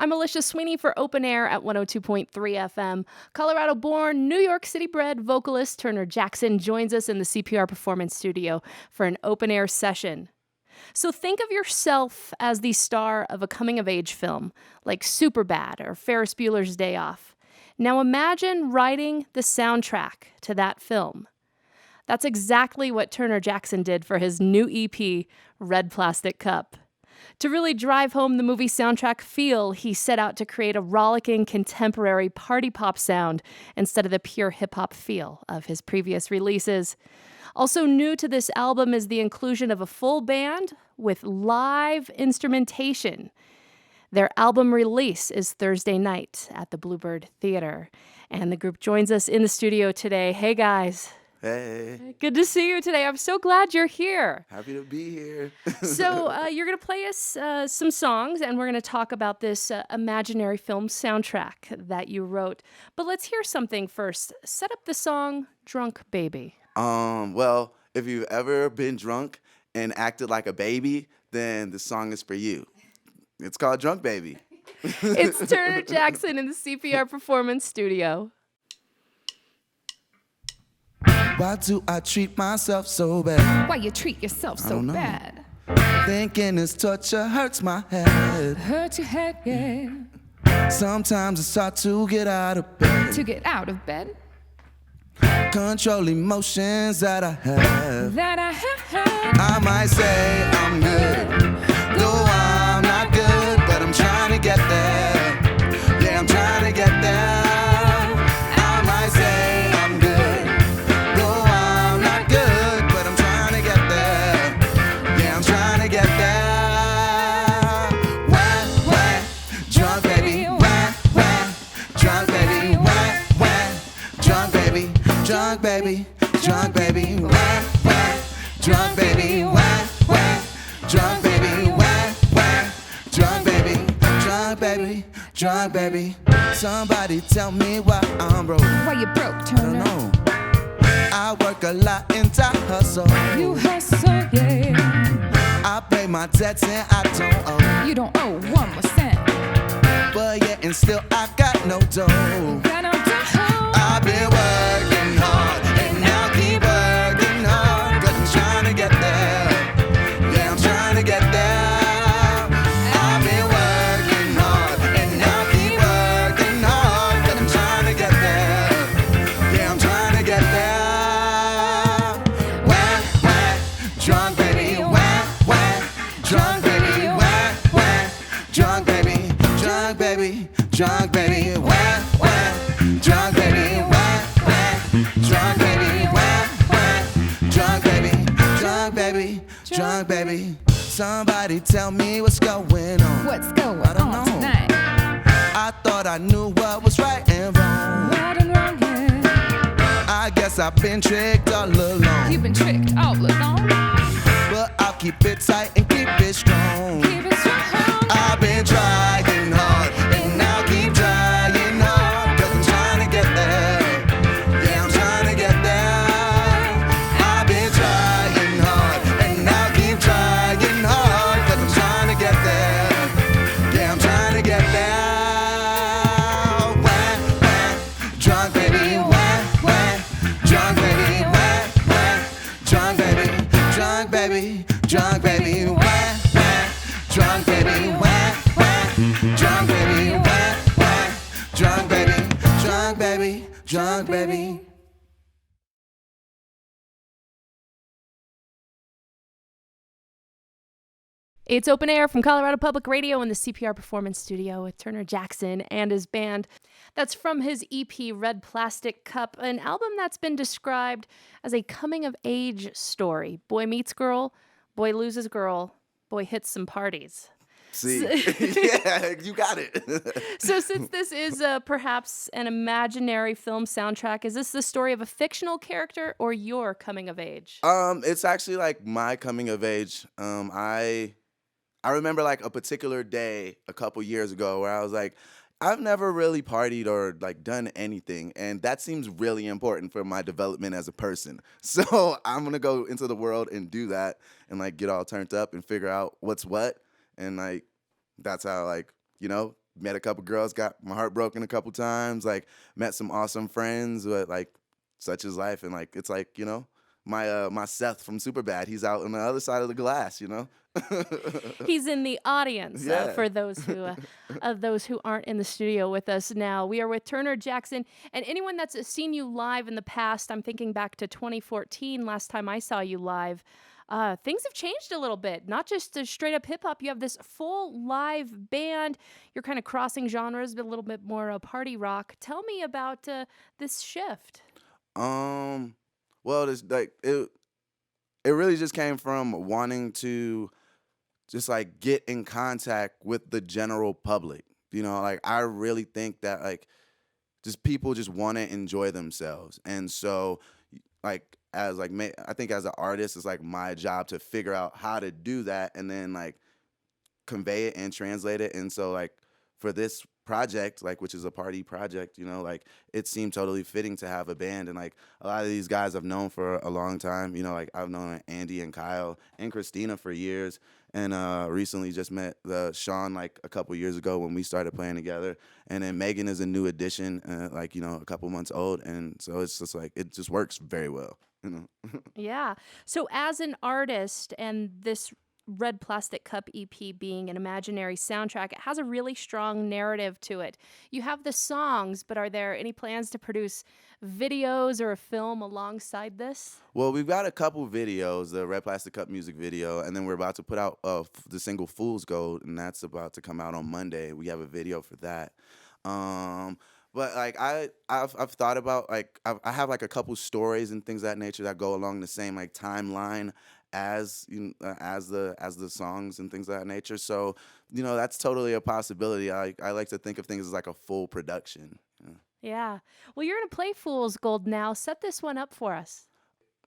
I'm Alisha Sweeney for OpenAir at 102.3 FM. Colorado-born, New York City-bred vocalist Turner Jackson joins us in the CPR Performance Studio for an open-air session. So think of yourself as the star of a coming-of-age film, like Superbad or Ferris Bueller's Day Off. Now imagine writing the soundtrack to that film. That's exactly what Turner Jackson did for his new EP, Red Plastic Cup. To really drive home the movie soundtrack feel, he set out to create a rollicking contemporary party pop sound instead of the pure hip-hop feel of his previous releases. Also new to this album is the inclusion of a full band with live instrumentation. Their album release is Thursday night at the Bluebird Theater, and the group joins us in the studio today. Hey, guys. Hey. Good to see you today. I'm so glad you're here. Happy to be here. So you're going to play us some songs, and we're going to talk about this imaginary film soundtrack that you wrote. But let's hear something first. Set up the song Drunk Baby. Well, if you've ever been drunk and acted like a baby, then the song is for you. It's called Drunk Baby. It's Turner Jackson in the CPR Performance Studio. Why do I treat myself so bad? Why you treat yourself so bad? Thinking this torture hurts my head. Hurt your head, yeah. Sometimes it's hard to get out of bed. To get out of bed. Control emotions that I have. That I have. I might say I'm good, though I'm not good, but I'm trying to get there. Yeah, I'm trying to get there. I might say I'm good, though I'm not good, but I'm trying to get there. Yeah, I'm trying to get there. Wah, drunk baby, wah, drunk baby, wah, drunk baby, drunk baby, drunk baby, wah, drunk baby, wah, drunk baby, wah, drunk baby, drunk baby, drunk baby. Somebody tell me why I'm broke. Why you broke, Turner? I don't know. I work a lot and I hustle. You hustle, yeah. I pay my debts and I don't owe. You don't owe 1%. But yet and still I got no dough. Got no dough. I've been working hard and now keep working hard, 'cause I'm trying to get there. Yeah, I'm trying to get there. I've been working hard and now keep working hard, 'cause I'm trying to get there. Yeah, I'm trying to get there. Drunk baby, drunk baby, drunk baby, drunk baby, drunk baby, drunk baby, drunk baby, drunk baby, drunk baby, drunk baby. Somebody tell me what's going on. What's going I don't on know. tonight? I thought I knew what was right and wrong. Right and wrong, yeah. I guess I've been tricked all along. You've been tricked all along. But I'll keep it tight and keep it strong. Keep it strong. I've been trying hard and now keep trying hard, 'cause I'm trying to get there. Yeah, I'm trying to get there. I've been trying hard and now keep trying hard, 'cause I'm trying to get there. Yeah, I'm trying to get there. Drunk baby, drunk baby, drunk baby, drunk baby, drunk baby, drunk baby, drunk baby, drunk baby, drunk baby, drunk baby. It's Open Air from Colorado Public Radio in the CPR Performance Studio with Turner Jackson and his band. That's from his EP, Red Plastic Cup, an album that's been described as a coming-of-age story. Boy meets girl, boy loses girl, boy hits some parties. See, yeah, you got it. So since this is perhaps an imaginary film soundtrack, is this the story of a fictional character or your coming of age? It's actually like my coming of age. I remember like a particular day a couple years ago where I was like, I've never really partied or like done anything, and that seems really important for my development as a person. So I'm gonna go into the world and do that and like get all turned up and figure out what's what, and like that's how like met a couple girls, got my heart broken a couple times, like met some awesome friends, but like such is life. And like, it's like, my Seth from Superbad, he's out on the other side of the glass, He's in the audience Yeah. for those who aren't in the studio with us now. We are with Turner Jackson, and anyone that's seen you live in the past, I'm thinking back to 2014, last time I saw you live. Things have changed a little bit, not just straight up hip hop. You have this full live band. You're kind of crossing genres, but a little bit more party rock. Tell me about this shift. Well, it's like it really just came from wanting to just like get in contact with the general public. Like I really think that like just people just want to enjoy themselves. And so like I think as an artist, it's like my job to figure out how to do that and then like convey it and translate it. And so like for this project, like which is a party project, like it seemed totally fitting to have a band. And like a lot of these guys I've known for a long time, like I've known Andy and Kyle and Christina for years, and recently just met Sean like a couple years ago when we started playing together. And then Megan is a new addition, like a couple months old, and so it's just like it just works very well. Yeah. So as an artist, and this Red Plastic Cup EP being an imaginary soundtrack, it has a really strong narrative to it. You have the songs, but are there any plans to produce videos or a film alongside this? Well, we've got a couple videos, the Red Plastic Cup music video, and then we're about to put out the single Fool's Gold, and that's about to come out on Monday. We have a video for that. But like I've thought about like I have like a couple stories and things of that nature that go along the same like timeline as as the songs and things of that nature. So that's totally a possibility. I like to think of things as like a full production. Yeah. Well, you're gonna play Fool's Gold now. Set this one up for us.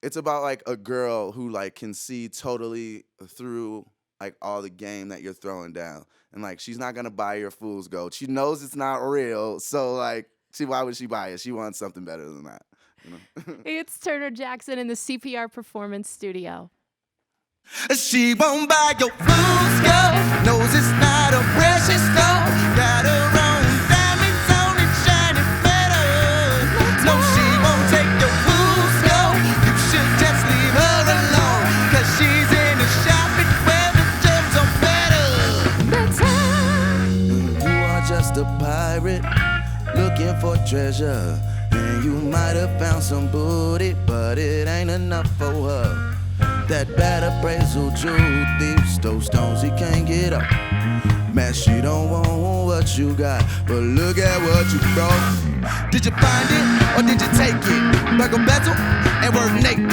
It's about like a girl who like can see totally through like all the game that you're throwing down, and like she's not gonna buy your Fool's Gold. She knows it's not real, so like why would she buy it? She wants something better than that. It's Turner Jackson in the CPR Performance Studio. She won't buy your fool's gold, knows it's not a precious stone. Got her own diamonds on it, shining better. No, she won't take your fool's gold. You should just leave her alone, 'cause she's in the shopping where the gems are better. You are just a pirate looking for treasure, and you might have found some booty, but it ain't enough for her. That bad appraisal jewel thief stole stones he can't get up. Man, she don't want what you got, but look at what you brought. Did you find it, or did you take it? Burgle bezel and work naked.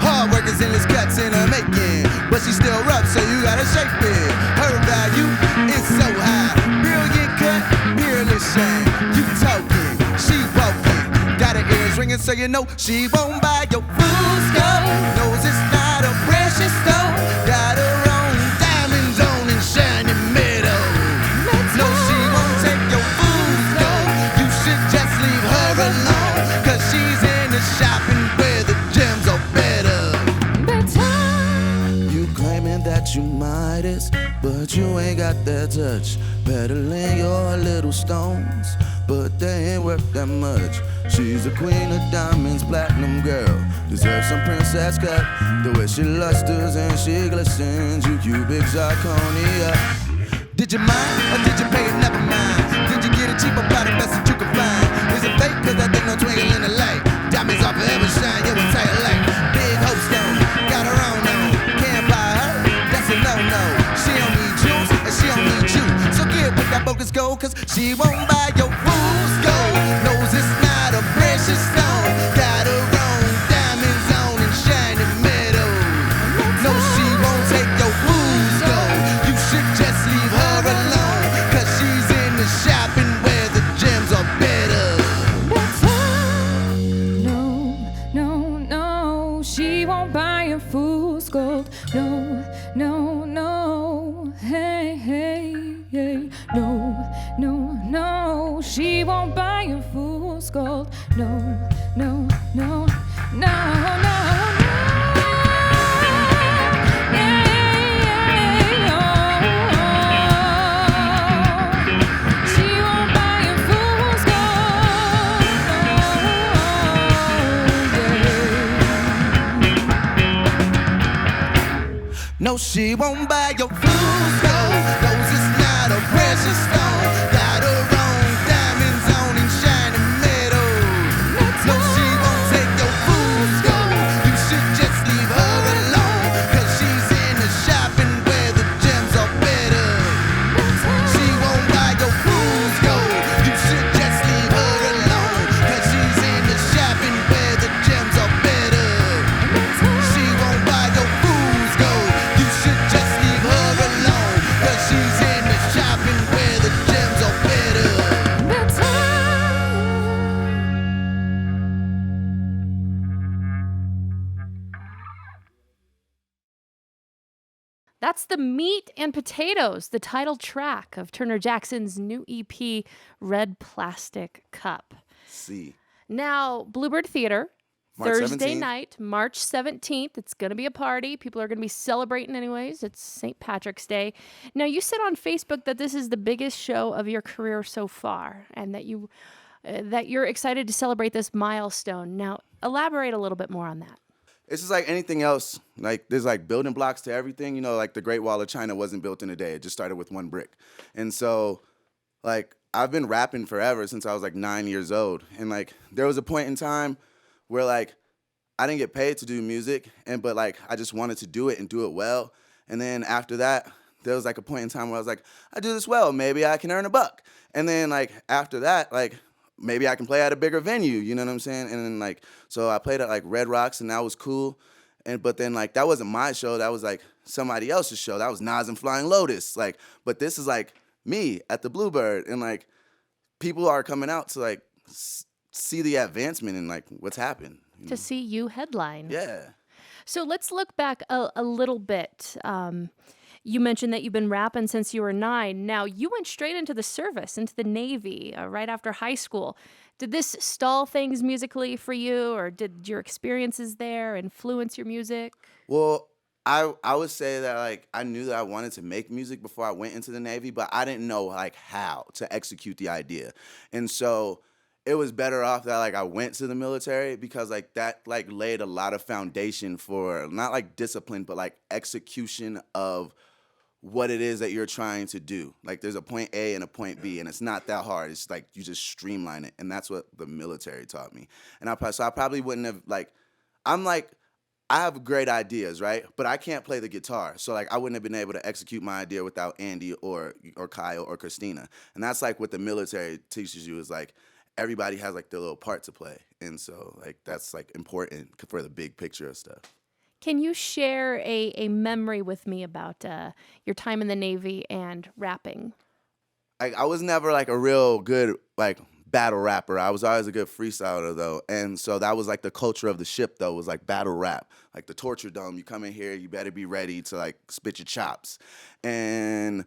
Hard work is endless cuts in her making, but she's still rough, so you gotta shape it. Her value is so high. Brilliant cut, peerless shine. You talking, she walking. Got her ears ringing, so you know she won't buy your fool's gold. Knows it's not a precious stone. Got her own diamonds on and shining metal. No, she won't take your fool's gold. You should just leave her alone, 'cause she's in the shopping where the gems are better. You claiming that you Midas, but you ain't got that touch. Peddling your little stones, but they ain't worth that much. She's a queen of diamonds, platinum girl, deserves some princess cut. The way she lusters and she glistens, you big zirconia. Did you mind, or did you pay it? Never mind. Did you get it cheap or buy the best that you could find? Is it fake? 'Cause that thing no twinkle in the light. Diamonds are forever shine, you will tell like big hope stone, got her own on. Can't buy her, that's a no-no. She don't need jewels, and she don't need you. So get with that bogus gold, 'cause she won't buy your fool's gold. Knows it's not a precious stone. Got her own diamonds on and shining metal. No, she won't take your fool's gold. You should just leave her alone, 'cause she's in the shopping where the gems are better. No, no, no, she won't buy your fool's gold. No, no, no, hey, hey, hey. No, no, no, she won't buy your fool's gold. No, no, no, no, no. She No, she won't buy your fool's gold. Roses not a precious stone. Got her own diamonds on and shining meadows. No, she won't take your fool's gold. You should just leave her alone. Cause she's in the shopping where the gems are better. She won't buy your fool's gold. You should just leave her alone. Cause she's in the shopping where the gems are better. She won't buy your fool's gold. You should just leave her alone. Cause she's in the shopping where the gems are better. That's the Meat and Potatoes, the title track of Turner Jackson's new EP, Red Plastic Cup. See. Now, Bluebird Theater, March Thursday 17th. night, March 17th. It's going to be a party. People are going to be celebrating anyways. It's St. Patrick's Day. Now, you said on Facebook that this is the biggest show of your career so far and that you're excited to celebrate this milestone. Now, elaborate a little bit more on that. It's just like anything else. Like there's like building blocks to everything. You know, like the Great Wall of China wasn't built in a day. It just started with one brick. And so, like I've been rapping forever since I was like 9 years old. And like there was a point in time where like I didn't get paid to do music, but like I just wanted to do it and do it well. And then after that, there was like a point in time where I was like, I do this well, maybe I can earn $1. And then like after that, like maybe I can play at a bigger venue, you know what I'm saying? And then like, so I played at like Red Rocks and that was cool. But then like, that wasn't my show. That was like somebody else's show. That was Nas and Flying Lotus. Like, but this is like me at the Bluebird. And like, people are coming out to like see the advancement and like what's happened. To see you headline. Yeah. So let's look back a little bit. You mentioned that you've been rapping since you were 9. Now, you went straight into the service, into the Navy, right after high school. Did this stall things musically for you, or did your experiences there influence your music? Well, I would say that like I knew that I wanted to make music before I went into the Navy, but I didn't know like how to execute the idea. And so it was better off that like I went to the military because like that like laid a lot of foundation for not like discipline, but like execution of what it is that you're trying to do. Like there's a point A and a point B, and it's not that hard. It's like you just streamline it, and that's what the military taught me. And I probably wouldn't have like, I have great ideas, right? But I can't play the guitar, so like I wouldn't have been able to execute my idea without Andy or Kyle or Christina. And that's like what the military teaches you is like everybody has like their little part to play, and so like that's like important for the big picture of stuff. Can you share a memory with me about your time in the Navy and rapping? I was never like a real good like battle rapper. I was always a good freestyler though, and so that was like the culture of the ship though, was like battle rap, like the torture dome. You come in here, you better be ready to like spit your chops, and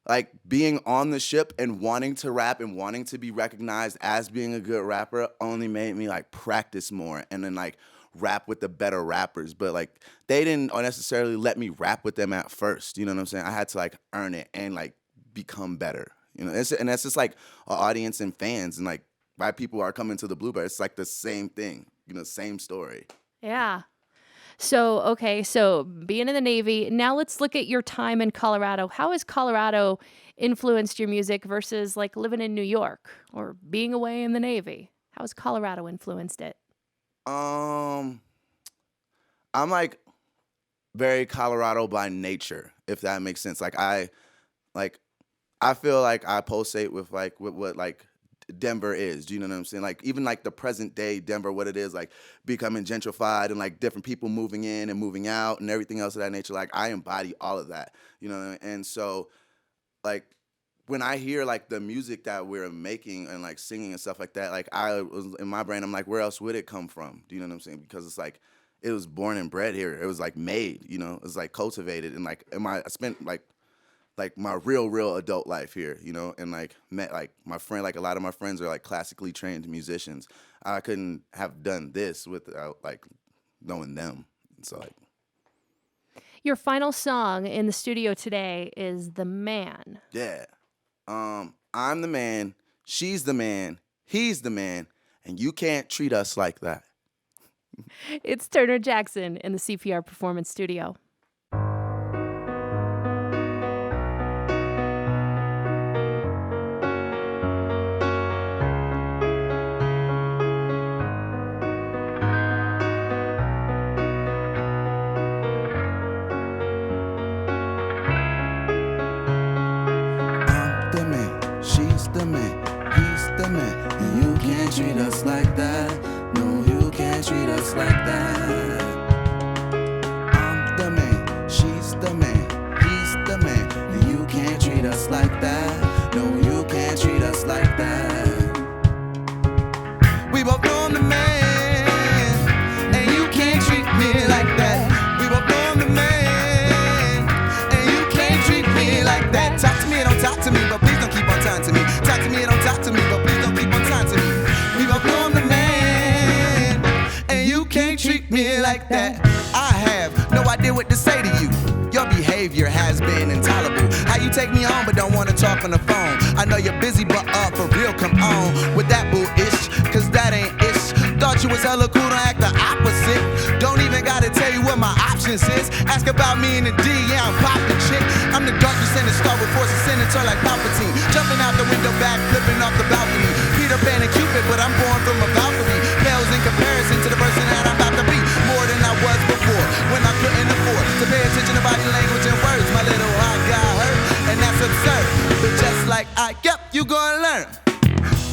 like being on the ship and wanting to rap and wanting to be recognized as being a good rapper only made me like practice more and then like rap with the better rappers. But like they didn't necessarily let me rap with them at first, you know what I'm saying? I had to like earn it and like become better, you know. And that's just like an audience and fans, and like why people are coming to the Bluebird. It's like the same thing, you know, same story. Yeah. So, okay, so being in the Navy, now let's look at your time in Colorado. How has Colorado influenced your music versus like living in New York or being away in the Navy? How has Colorado influenced it? I'm like very Colorado by nature, if that makes sense. I feel like I pulsate with like what like Denver is. Do you know what I'm saying? Like even like the present day Denver, what it is, like becoming gentrified and like different people moving in and moving out and everything else of that nature. Like I embody all of that, you know. And so like when I hear like the music that we're making and like singing and stuff like that, like I was in my brain, I'm like, where else would it come from? Do you know what I'm saying? Because it's like it was born and bred here. It was like made, you know, it was like cultivated, and like I spent like my real adult life here, you know, and like met like my friend, like a lot of my friends are like classically trained musicians. I couldn't have done this without like knowing them. And so like Your final song in the studio today is The Man. yeah. I'm the man, she's the man, he's the man, and you can't treat us like that. It's Turner Jackson in the CPR Performance Studio. she's the man, he's the man, and you can't treat us like that. No, you can't treat us like that. I'm the man, she's the man, he's the man, and you can't treat us like that. No, you can't treat us like that. We both know I'm the man, and you can't treat me like that. We both know I'm the man, and you can't treat me like that. Talk to me and don't talk to me, but please don't keep on talking to me. Talk to me and don't talk to me, but please don't keep on talking to me. We both know I'm the man, and you can't treat me like that. I have no idea what to say to you. Your behavior has been intolerable. How you take me home but don't wanna talk on the phone? I know you're busy, but for real, come on with that boo-ish, cause that ain't ish. Thought you was hella cool, don't act the opposite. Don't even gotta tell you what my options is. Ask about me in the D, yeah, I'm poppin' chick. I'm the darkest in the star with force of senator like Palpatine. Jumping out the window back, flipping off the balcony. Peter Pan and Cupid, but I'm born from a Valkyrie. Pales in comparison to the person that I'm about to be. More than I was before, when I couldn't afford to pay attention to body language and words. My little heart got hurt, and that's absurd. But just like you gonna learn.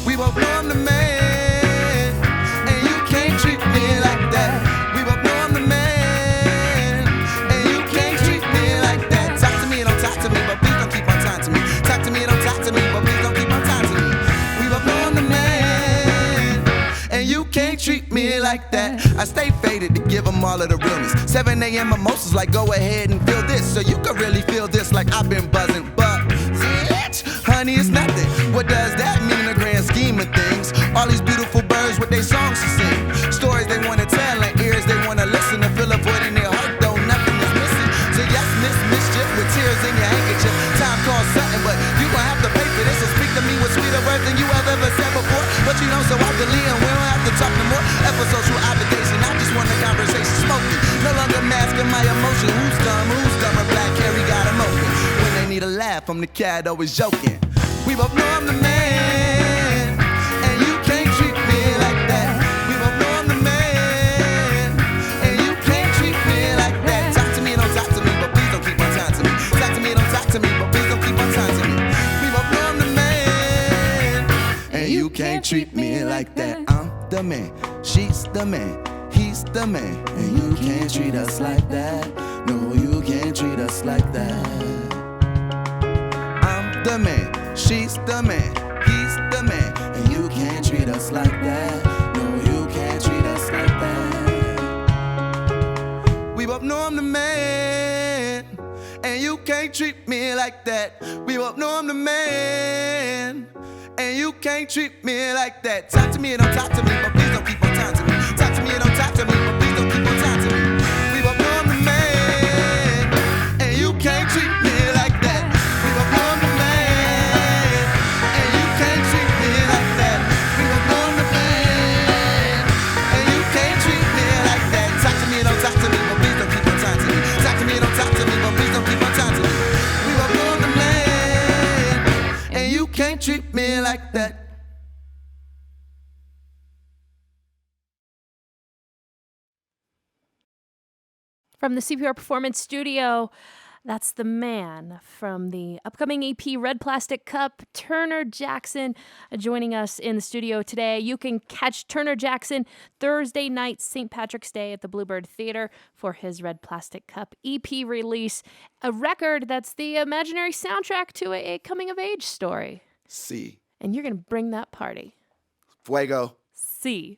We both know I'm the man, and you can't treat me like that. We both know I'm the man, and you can't treat me like that. Talk to me and don't talk to me, but please don't keep on talking to me. Talk to me and don't talk to me, but please don't keep on talking to me. We both know I'm the man, and you can't treat me like that. I stay faded to give them all of the realness. 7 a.m. mimosas like go ahead and feel this, so you can really feel this like I've been buzzing. But honey, it's nothing. What does that mean in the grand scheme of things? All these beautiful birds with their songs to sing, stories they wanna tell and ears they wanna listen to, fill a void in their heart though nothing is missing. So yes, miss mischief with tears in your handkerchief. Time calls something, but you gon' have to pay for this. So speak to me with sweeter words than you have ever said before. But you don't, so I delete and we don't have to talk no more. Episocial obligation, I just want a conversation smoking. No longer masking my emotion. Who's dumb, black Harry got him open. When they need a laugh, I'm the cat always joking. We both know I'm the man, and you can't treat me like that. We both know I'm the man, and you can't treat me like that. Talk to me and don't talk to me, but please don't keep on talking to me. Talk to me and don't talk to me, but please don't keep on talking to me. We both know I'm the man, and you can't treat me like that. I'm the man, she's the man, he's the man, and you can't treat us like that. No, you can't treat us like that. I'm the man, she's the man, he's the man, and you can't treat us like that. No, you can't treat us like that. We both know I'm the man, and you can't treat me like that. We both know I'm the man, and you can't treat me like that. Talk to me and don't talk to me, but please don't keep on talking to me. Talk to me and don't talk to me, but please don't keep on talking to me. We both know I'm the man, and you can't treat me like that. We both know I'm the man, and you can't treat me like that. We both know I'm the man, and you can't treat me like that. Talk to me and don't talk to me, but please don't keep on talking to me. Talk to me and don't talk to me, but please don't keep on talking to me. We both know I'm the man, and you can't treat me like that. From the CPR Performance Studio, that's the man from the upcoming EP Red Plastic Cup, Turner Jackson, joining us in the studio today. You can catch Turner Jackson Thursday night, St. Patrick's Day at the Bluebird Theater for his Red Plastic Cup EP release, a record that's the imaginary soundtrack to a coming-of-age story. Sí. And you're going to bring that party. Fuego. Sí.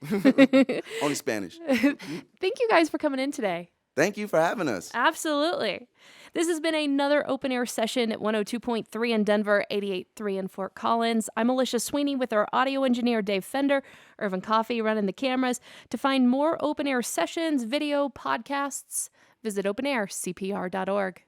Only Spanish. Thank you guys for coming in today. Thank you for having us. Absolutely. This has been another open air session at 102.3 in Denver, 88.3 in Fort Collins. I'm Alisha Sweeney with our audio engineer, Dave Fender, Irvin Coffey running the cameras. To find more open air sessions, video, podcasts, visit openaircpr.org.